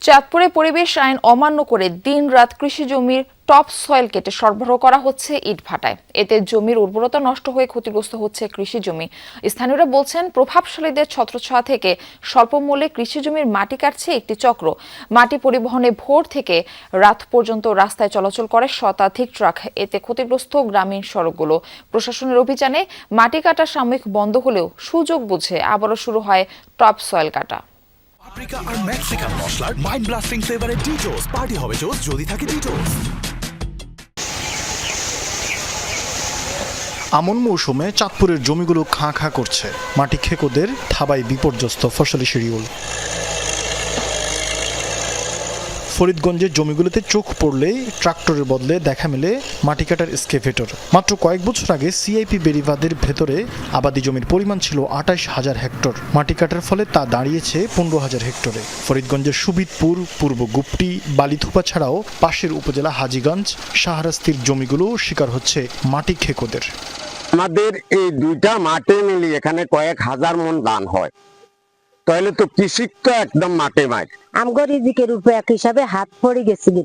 চাঁদপুরে পরিবেশ আইন অমান্য করে দিনরাত কৃষি জমির টপ সয়েল কেটে সরবরাহ করা হচ্ছে ইটভাটায়। এতে জমির উর্বরতা নষ্ট হয়ে ক্ষতিগ্রস্ত হচ্ছে কৃষি জমি। স্থানীয়রা বলছেন, প্রভাবশালীদের ছত্রছায়া থেকে স্বল্প মূল্যে কৃষি জমির মাটি কাটছে একটি চক্র। মাটি পরিবহনে ভোর থেকে রাত পর্যন্ত রাস্তায় চলাচল করে শতাধিক ট্রাক। এতে ক্ষতিগ্রস্ত গ্রামীণ সড়কগুলো। প্রশাসনের অভিযানে মাটি কাটা সাময়িক বন্ধ হলেও সুযোগ বুঝে আবারও শুরু হয় টপ সয়েল কাটা। পাপরিকা আর মেক্সিকান মশলার মাইন্ড ব্লাস্টিং ফ্লেভারে ডিটোস পার্টি হবে জোস যদি থাকে ডিটোস। আমন মৌসুমে চাঁদপুরের জমিগুলো খাঁ খাঁ করছে। মাটি খেকোদের থাবায় বিপর্যস্ত ফসলি শিডিউল। ফরিদগঞ্জের জমিগুলোতে চোখ পড়লেই ট্রাক্টরের বদলে দেখা মেলে মাটি কাটার এক্সকেভেটর। মাত্র কয়েক বছর আগে সিআইপি বেড়িবাঁধের ভেতরে আবাদি জমির পরিমাণ ছিল ২৮,০০০ হেক্টর। মাটি কাটার ফলে তা দাঁড়িয়েছে ১৫,০০০ হেক্টরে। ফরিদগঞ্জের সুবিদপুর, পূর্ব গুপটি, বালিথুপা ছাড়াও পাশের উপজেলা হাজীগঞ্জ, শাহরাস্তির জমিগুলো শিকার হচ্ছে মাটি খেকোদের। আমাদের এই দুইটা মাঠে মিলিয়ে এখানে কয়েক হাজার মন ধান হয়, তাহলে তো কৃষি তো একদম মাঠে মাঠ। আমগো রিজিকের উপর এক হিসাবে হাত পড়ে গেছিল।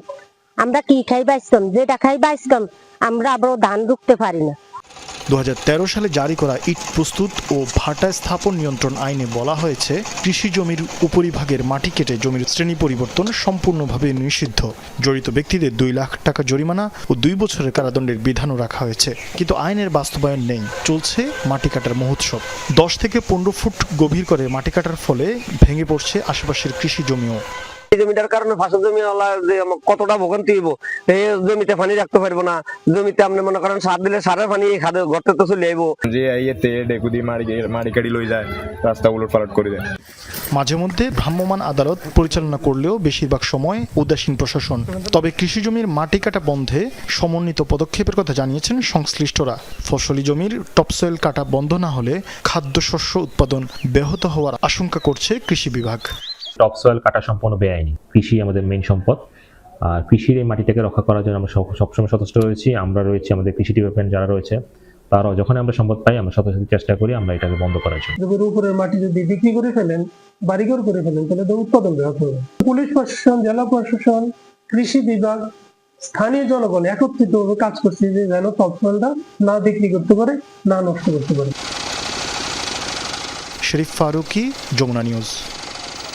আমরা কি খাই বাইছিলাম, যেটা খাই বাইছিলাম, আমরা আবার ধান রুখতে পারি না। ২০১৩ সালে জারি করা ইট প্রস্তুত ও ভাটা স্থাপন নিয়ন্ত্রণ আইনে বলা হয়েছে, কৃষি জমির উপরিভাগের মাটি কেটে জমির শ্রেণী পরিবর্তন সম্পূর্ণভাবে নিষিদ্ধ। জড়িত ব্যক্তিদের ২ লাখ টাকা জরিমানা ও ২ বছরের কারাদণ্ডের বিধানও রাখা হয়েছে। কিন্তু আইনের বাস্তবায়ন নেই, চলছে মাটি কাটার মহোৎসব। ১০ থেকে ১৫ ফুট গভীর করে মাটি কাটার ফলে ভেঙে পড়ছে আশেপাশের কৃষি জমিও। জমিটার কারণে ফসল জমি যে কতটা ভোগান্তি হইব, এই জমিতে পানি রাখতে পারবো না। জমিতে আপনি মনে করেন সার দিলে সারের পানি খাদে ঘরতে তো চলে আইব। যে ইয়েতে ডেকুদি মারি কাটি লই যায়, রাস্তা উলট পালট করে দেয়। মাঝে মধ্যে ভ্রাম্যমাণ আদালত পরিচালনা করলেও বেশিরভাগ সময় উদাসীন প্রশাসন। তবে কৃষি জমির মাটি কাটা বন্ধে সমন্বিত পদক্ষেপের কথা জানিয়েছেন সংশ্লিষ্টরা। ফসলি জমির টপসয়েল কাটা বন্ধ না হলে খাদ্যশস্য উৎপাদন ব্যাহত হওয়ার আশঙ্কা করছে কৃষি বিভাগ। টপসয়েল কাটা সম্পূর্ণ বেআইনি। কৃষি আমাদের মেইন সম্পদ, আর কৃষির এই মাটিটাকে রক্ষা করার জন্য আমরা সবসময় সচেষ্ট রয়েছি। আমরা রয়েছি, আমাদের কৃষি ডিপার্টমেন্ট যারা রয়েছে তারাও যখন আমরা সম্পদ পাই আমরা সাথে সাথে চেষ্টা করি আমরা এটাকে বন্ধ করার জন্য। জমির উপরের মাটি যদি বিক্রি করে ফেলেন, বাড়িঘর করে ফেলেন, তাহলে তো উৎপাদন ব্যাহত হবে। পুলিশ প্রশাসন, জেলা প্রশাসন, কৃষি বিভাগ, স্থানীয় জনগণ একত্রিতভাবে কাজ করছে যে যেন টপসয়েলটা না বিক্রি করতে পারে, না নষ্ট করতে পারে। শরীফ ফারুকি, যমুনা নিউজ।